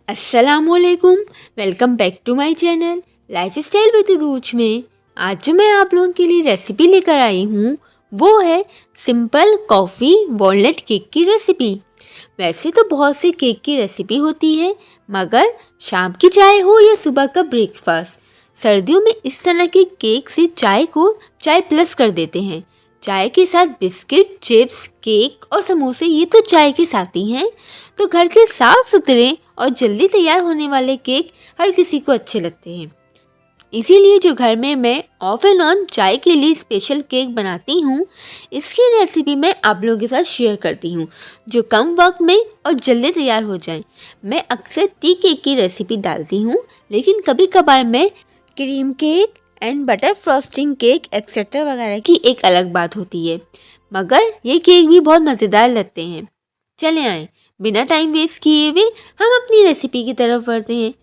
अस्सलामुअलैकुम। Welcome back to my channel lifestyle with Ruch में। आज जो मैं आप लोगों के लिए रेसिपी लेकर आई हूँ वो है सिंपल कॉफ़ी वॉलनट केक की रेसिपी। वैसे तो बहुत सी केक की रेसिपी होती है, मगर शाम की चाय हो या सुबह का ब्रेकफास्ट, सर्दियों में इस तरह के केक से चाय को चाय प्लस कर देते हैं। चाय के साथ बिस्किट, चिप्स, केक और समोसे ये तो चाय के साथ ही हैं। तो घर के साफ सुथरे और जल्दी तैयार होने वाले केक हर किसी को अच्छे लगते हैं। इसीलिए जो घर में मैं ऑफ एंड ऑन चाय के लिए स्पेशल केक बनाती हूँ, इसकी रेसिपी मैं आप लोगों के साथ शेयर करती हूँ, जो कम वक्त में और जल्दी तैयार हो जाए। मैं अक्सर टी केक की रेसिपी डालती हूँ, लेकिन कभी कभार मैं cream cake and butter frosting cake etcetera वगैरह की एक अलग बात होती है, मगर ये केक भी बहुत मज़ेदार लगते हैं। चले आए, बिना टाइम वेस्ट किए हुए हम अपनी रेसिपी की तरफ बढ़ते हैं।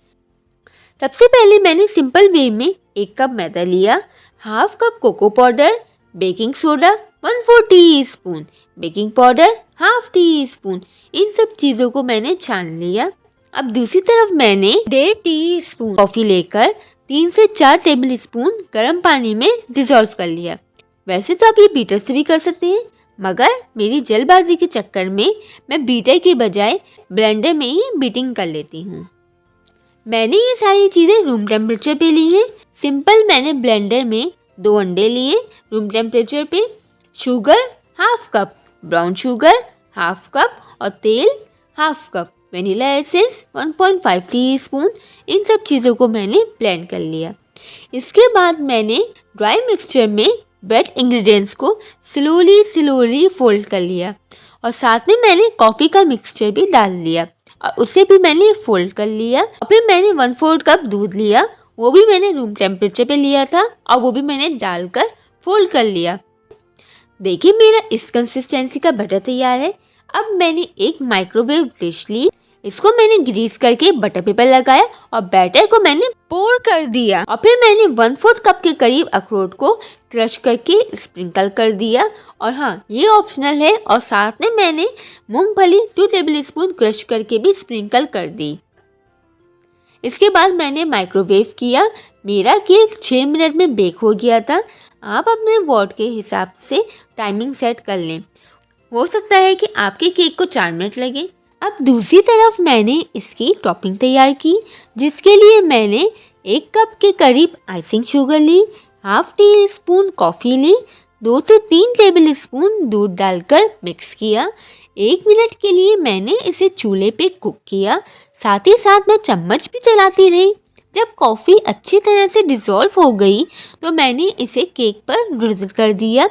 सबसे पहले मैंने सिंपल वे में 1 कप मैदा लिया, half cup cocoa powder, baking soda 1/4 teaspoon, baking powder half teaspoon, इन सब चीज़ों को मैंने छान लिया। अब दूसरी तरफ मैंने 1.5 टीस्पून कॉफ़ी लेकर 3 से 4 टेबल स्पून गर्म पानी में डिसॉल्व कर लिया। वैसे तो आप ये बीटर से भी कर सकते हैं, मगर मेरी जल्दबाजी के चक्कर में मैं बीटर के बजाय ब्लेंडर में ही बीटिंग कर लेती हूँ। मैंने ये सारी चीज़ें रूम टेम्परेचर पे ली हैं। सिंपल मैंने ब्लेंडर में 2 अंडे लिए रूम टेम्परेचर पे, sugar half cup, brown sugar half cup और तेल half cup, vanilla essence 1.5 teaspoon, इन सब चीज़ों को मैंने ब्लेंड कर लिया। इसके बाद मैंने ड्राई मिक्सचर में वेट इंग्रेडिएंट्स को स्लोली फोल्ड कर लिया और साथ में मैंने कॉफ़ी का मिक्सचर भी डाल लिया और उसे भी मैंने फोल्ड कर लिया। और फिर मैंने 1/4 कप दूध लिया, वो भी मैंने रूम टेम्परेचर पे लिया था और वो भी मैंने डालकर फोल्ड कर लिया। देखिए मेरा इस कंसिस्टेंसी का बटर तैयार है। अब मैंने एक माइक्रोवेव डिश ली, इसको मैंने ग्रीस करके बटर पेपर लगाया और बैटर को मैंने पोर कर दिया और फिर मैंने 1/4 कप के करीब अखरोट को क्रश करके स्प्रिंकल कर दिया। और हाँ, ये ऑप्शनल है। और साथ में मैंने मूंगफली 2 टेबलस्पून क्रश करके भी स्प्रिंकल कर दी। इसके बाद मैंने माइक्रोवेव किया। मेरा केक 6 मिनट में बेक हो गया था। आप अपने वॉट के हिसाब से टाइमिंग सेट कर लें, हो सकता है कि आपके केक को 4 मिनट लगे। अब दूसरी तरफ मैंने इसकी टॉपिंग तैयार की, जिसके लिए मैंने 1 कप के करीब आइसिंग शुगर ली, हाफ टी स्पून कॉफ़ी ली, 2 से 3 टेबल स्पून दूध डालकर मिक्स किया। 1 मिनट के लिए मैंने इसे चूल्हे पे कुक किया। साथ ही साथ मैं चम्मच भी चलाती रही। जब कॉफ़ी अच्छी तरह से डिज़ोल्व हो गई तो मैंने इसे केक पर ड्रिज़ल कर दिया।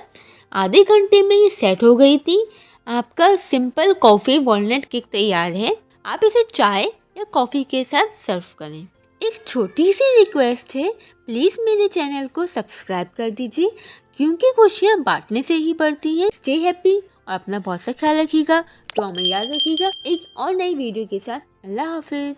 आधे घंटे में ये सेट हो गई थी। आपका सिंपल कॉफ़ी वॉलनट केक तैयार है। आप इसे चाय या कॉफ़ी के साथ सर्व करें। एक छोटी सी रिक्वेस्ट है, प्लीज़ मेरे चैनल को सब्सक्राइब कर दीजिए, क्योंकि खुशियाँ बांटने से ही बढ़ती हैं। स्टे हैप्पी और अपना बहुत सा ख्याल रखिएगा। तो हमें याद रखिएगा एक और नई वीडियो के साथ। अल्लाह हाफिज़।